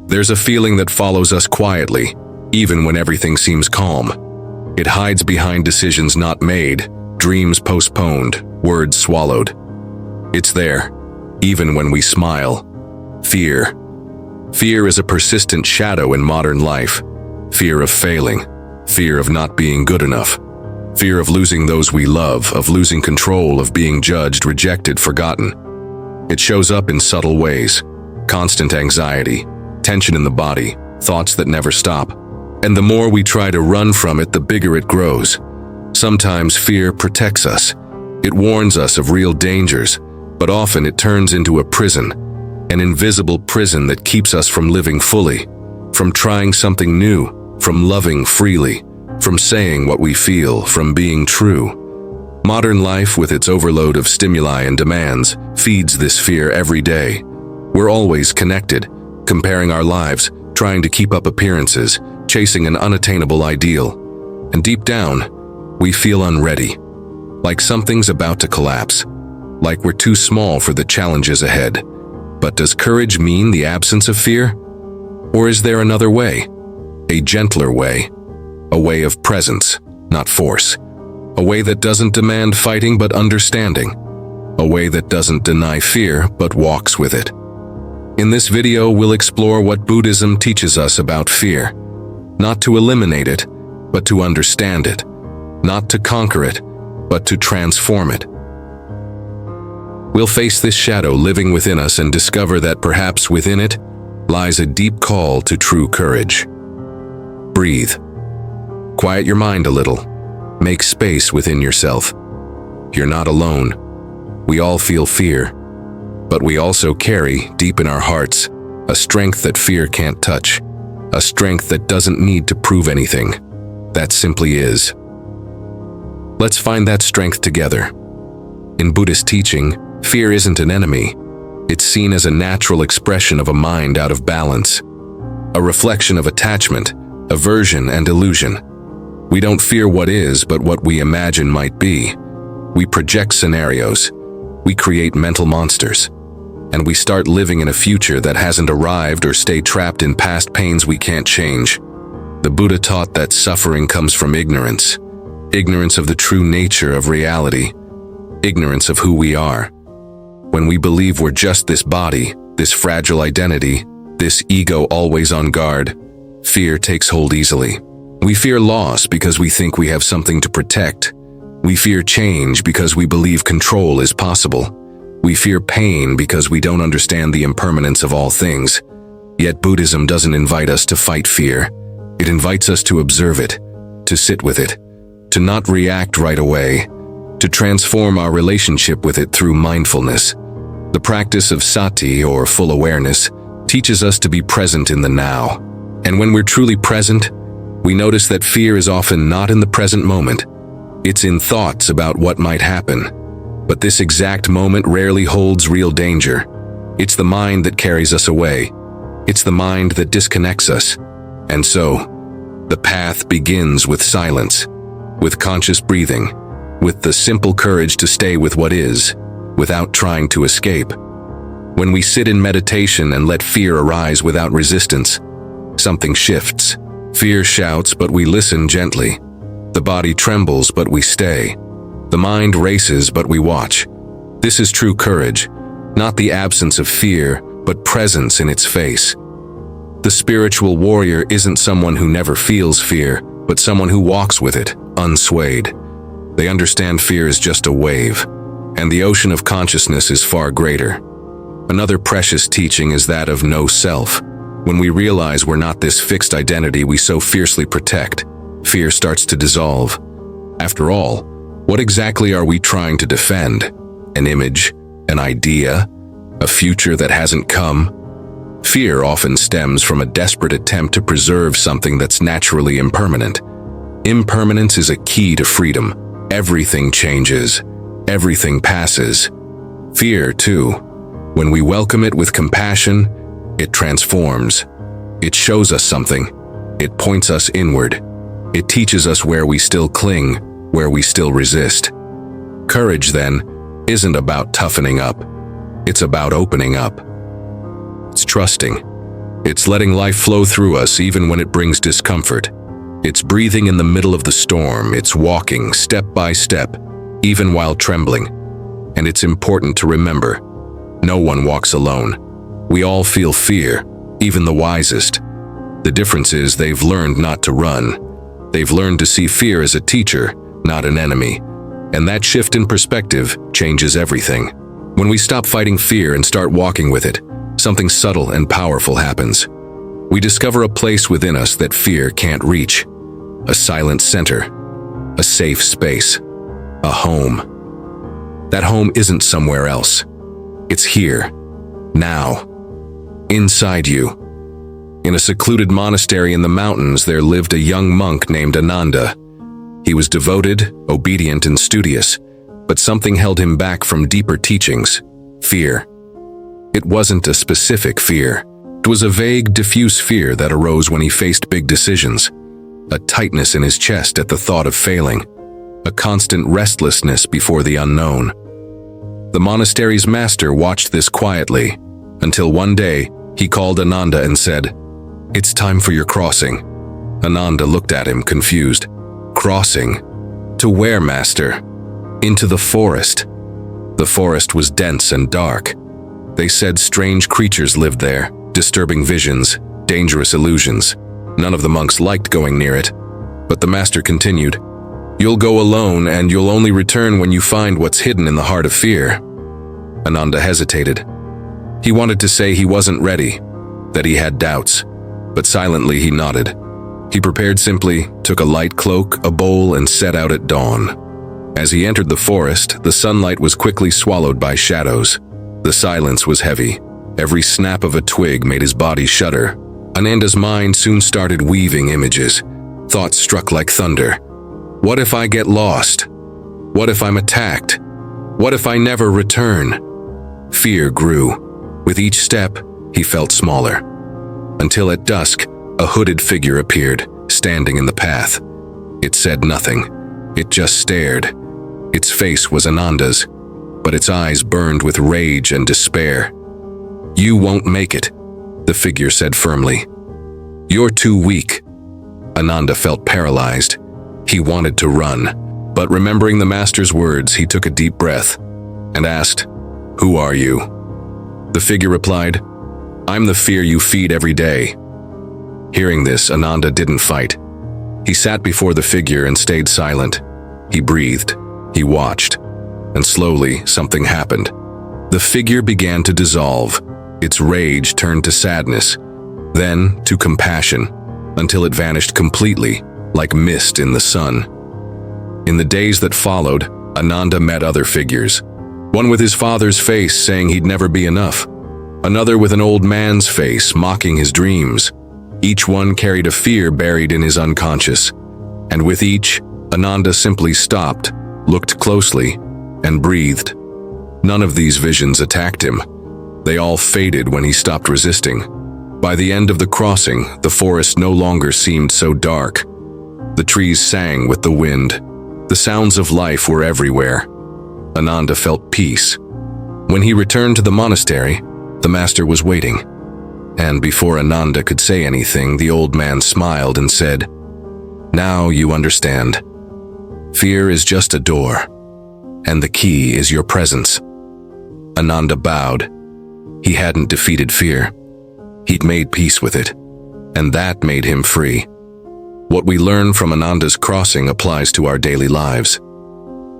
There's a feeling that follows us quietly, even when everything seems calm. It hides behind decisions not made, dreams postponed, words swallowed. It's there, even when we smile. Fear. Fear is a persistent shadow in modern life. Fear of failing. Fear of not being good enough. Fear of losing those we love, of losing control, of being judged, rejected, forgotten. It shows up in subtle ways. Constant anxiety, tension in the body, thoughts that never stop. And the more we try to run from it, the bigger it grows. Sometimes fear protects us. It warns us of real dangers, but often it turns into a prison, an invisible prison that keeps us from living fully, from trying something new, from loving freely, from saying what we feel, from being true. Modern life, with its overload of stimuli and demands, feeds this fear every day. We're always connected, comparing our lives, trying to keep up appearances, chasing an unattainable ideal. And deep down, we feel unready, like something's about to collapse, like we're too small for the challenges ahead. But does courage mean the absence of fear? Or is there another way? A gentler way? A way of presence, not force. A way that doesn't demand fighting but understanding. A way that doesn't deny fear but walks with it. In this video, we'll explore what Buddhism teaches us about fear. Not to eliminate it, but to understand it. Not to conquer it, but to transform it. We'll face this shadow living within us and discover that perhaps within it lies a deep call to true courage. Breathe. Quiet your mind a little. Make space within yourself. You're not alone. We all feel fear. But we also carry, deep in our hearts, a strength that fear can't touch. A strength that doesn't need to prove anything. That simply is. Let's find that strength together. In Buddhist teaching, fear isn't an enemy. It's seen as a natural expression of a mind out of balance. A reflection of attachment, aversion, and illusion. We don't fear what is, but what we imagine might be. We project scenarios. We create mental monsters. And we start living in a future that hasn't arrived or stay trapped in past pains we can't change. The Buddha taught that suffering comes from ignorance. Ignorance of the true nature of reality. Ignorance of who we are. When we believe we're just this body, this fragile identity, this ego always on guard, fear takes hold easily. We fear loss because we think we have something to protect. We fear change because we believe control is possible. We fear pain because we don't understand the impermanence of all things. Yet Buddhism doesn't invite us to fight fear. It invites us to observe it, to sit with it, to not react right away, to transform our relationship with it through mindfulness. The practice of sati, or full awareness, teaches us to be present in the now. And when we're truly present, we notice that fear is often not in the present moment. It's in thoughts about what might happen. But this exact moment rarely holds real danger. It's the mind that carries us away. It's the mind that disconnects us. And so, the path begins with silence, with conscious breathing, with the simple courage to stay with what is, without trying to escape. When we sit in meditation and let fear arise without resistance, something shifts. Fear shouts, but we listen gently. The body trembles, but we stay. The mind races, but we watch. This is true courage, not the absence of fear, but presence in its face. The spiritual warrior isn't someone who never feels fear, but someone who walks with it, unswayed. They understand fear is just a wave, and the ocean of consciousness is far greater. Another precious teaching is that of no self. When we realize we're not this fixed identity we so fiercely protect, fear starts to dissolve. After all, what exactly are we trying to defend? An image? An idea? A future that hasn't come? Fear often stems from a desperate attempt to preserve something that's naturally impermanent. Impermanence is a key to freedom. Everything changes. Everything passes. Fear, too. When we welcome it with compassion, it transforms. It shows us something. It points us inward. It teaches us where we still cling, where we still resist. Courage, then, isn't about toughening up. It's about opening up. It's trusting. It's letting life flow through us even when it brings discomfort. It's breathing in the middle of the storm. It's walking step by step, even while trembling. And it's important to remember, no one walks alone. We all feel fear, even the wisest. The difference is they've learned not to run. They've learned to see fear as a teacher, not an enemy. And that shift in perspective changes everything. When we stop fighting fear and start walking with it, something subtle and powerful happens. We discover a place within us that fear can't reach. A silent center, a safe space, a home. That home isn't somewhere else. It's here, now, inside you. In a secluded monastery in the mountains, there lived a young monk named Ananda. He was devoted, obedient, and studious, but something held him back from deeper teachings: fear. It wasn't a specific fear. It was a vague, diffuse fear that arose when he faced big decisions. A tightness in his chest at the thought of failing. A constant restlessness before the unknown. The monastery's master watched this quietly, until one day he called Ananda and said, "It's time for your crossing." Ananda looked at him, confused. Crossing? To where, master? Into the forest. The forest was dense and dark. They said strange creatures lived there, disturbing visions, dangerous illusions. None of the monks liked going near it. But the master continued, "You'll go alone, and you'll only return when you find what's hidden in the heart of fear." Ananda hesitated. He wanted to say he wasn't ready, that he had doubts, but silently he nodded. He prepared simply, took a light cloak, a bowl, and set out at dawn. As he entered the forest, the sunlight was quickly swallowed by shadows. The silence was heavy. Every snap of a twig made his body shudder. Ananda's mind soon started weaving images. Thoughts struck like thunder. What if I get lost? What if I'm attacked? What if I never return? Fear grew. With each step, he felt smaller. Until at dusk, a hooded figure appeared, standing in the path. It said nothing. It just stared. Its face was Ananda's, but its eyes burned with rage and despair. "You won't make it," the figure said firmly. "You're too weak." Ananda felt paralyzed. He wanted to run, but remembering the master's words, he took a deep breath and asked, "Who are you?" The figure replied, "I'm the fear you feed every day." Hearing this, Ananda didn't fight. He sat before the figure and stayed silent. He breathed, he watched, and slowly something happened. The figure began to dissolve. Its rage turned to sadness, then to compassion, until it vanished completely, like mist in the sun. In the days that followed, Ananda met other figures. One with his father's face saying he'd never be enough. Another with an old man's face mocking his dreams. Each one carried a fear buried in his unconscious. And with each, Ananda simply stopped, looked closely, and breathed. None of these visions attacked him. They all faded when he stopped resisting. By the end of the crossing, the forest no longer seemed so dark. The trees sang with the wind. The sounds of life were everywhere. Ananda felt peace. When he returned to the monastery, the master was waiting. And before Ananda could say anything, the old man smiled and said, "Now you understand. Fear is just a door, and the key is your presence." Ananda bowed. He hadn't defeated fear. He'd made peace with it, and that made him free. What we learn from Ananda's crossing applies to our daily lives.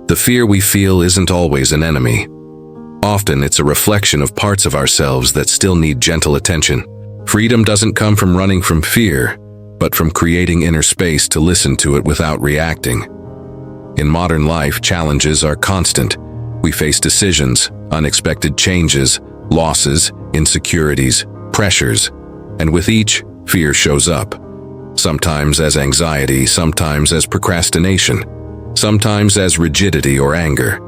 The fear we feel isn't always an enemy. Often it's a reflection of parts of ourselves that still need gentle attention. Freedom doesn't come from running from fear, but from creating inner space to listen to it without reacting. In modern life, challenges are constant. We face decisions, unexpected changes, losses, insecurities, pressures, and with each, fear shows up. Sometimes as anxiety, sometimes as procrastination, sometimes as rigidity or anger.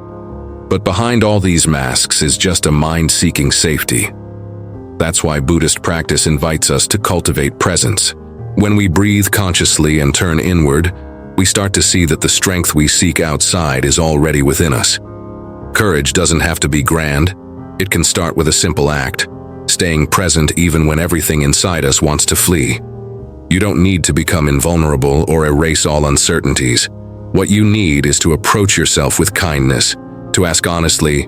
But behind all these masks is just a mind seeking safety. That's why Buddhist practice invites us to cultivate presence. When we breathe consciously and turn inward, we start to see that the strength we seek outside is already within us. Courage doesn't have to be grand. It can start with a simple act. staying present even when everything inside us wants to flee. You don't need to become invulnerable or erase all uncertainties. What you need is to approach yourself with kindness, to ask honestly,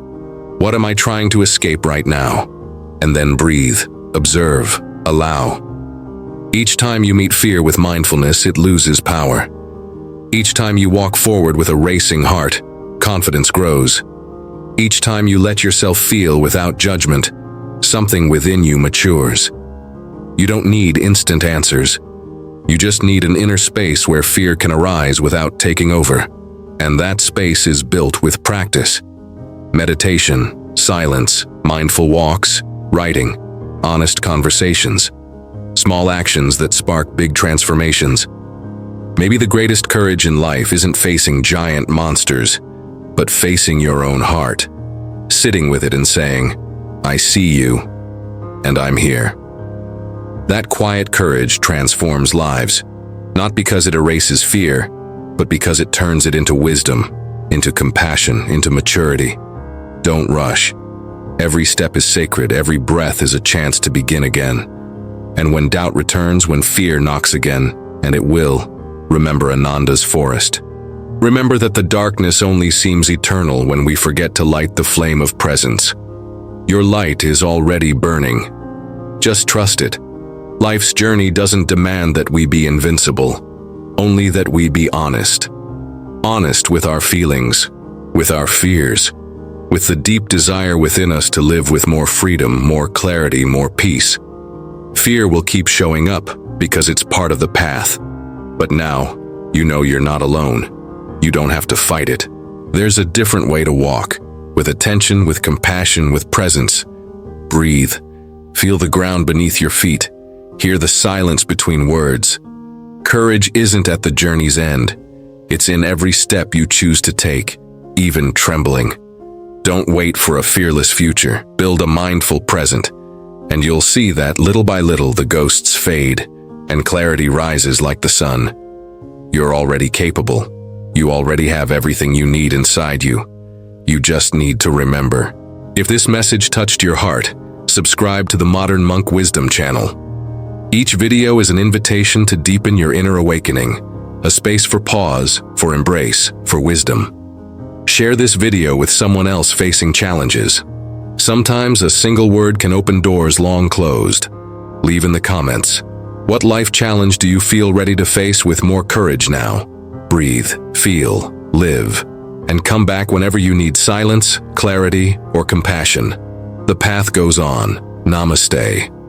what am I trying to escape right now? And then breathe, observe, allow. Each time you meet fear with mindfulness, it loses power. Each time you walk forward with a racing heart, confidence grows. Each time you let yourself feel without judgment, something within you matures. You don't need instant answers. You just need an inner space where fear can arise without taking over. And that space is built with practice. Meditation, silence, mindful walks, writing, honest conversations. Small actions that spark big transformations. Maybe the greatest courage in life isn't facing giant monsters, but facing your own heart, sitting with it and saying, I see you, and I'm here. That quiet courage transforms lives, not because it erases fear, but because it turns it into wisdom, into compassion, into maturity. Don't rush. Every step is sacred, every breath is a chance to begin again. And when doubt returns, when fear knocks again, and it will, remember Ananda's forest. Remember that the darkness only seems eternal when we forget to light the flame of presence. Your light is already burning. Just trust it. Life's journey doesn't demand that we be invincible, only that we be honest. Honest with our feelings, with our fears, with the deep desire within us to live with more freedom, more clarity, more peace. Fear will keep showing up because it's part of the path. But now, you know you're not alone. You don't have to fight it. There's a different way to walk, with attention, with compassion, with presence. Breathe. Feel the ground beneath your feet. Hear the silence between words. Courage isn't at the journey's end. It's in every step you choose to take, even trembling. Don't wait for a fearless future. Build a mindful present, and you'll see that little by little the ghosts fade, and clarity rises like the sun. You're already capable. You already have everything you need inside you. You just need to remember. If this message touched your heart, subscribe to the Modern Monk Wisdom channel. Each video is an invitation to deepen your inner awakening, a space for pause, for embrace, for wisdom. Share this video with someone else facing challenges. Sometimes a single word can open doors long closed. Leave in the comments. What life challenge do you feel ready to face with more courage now? Breathe, feel, live, and come back whenever you need silence, clarity, or compassion. The path goes on. Namaste.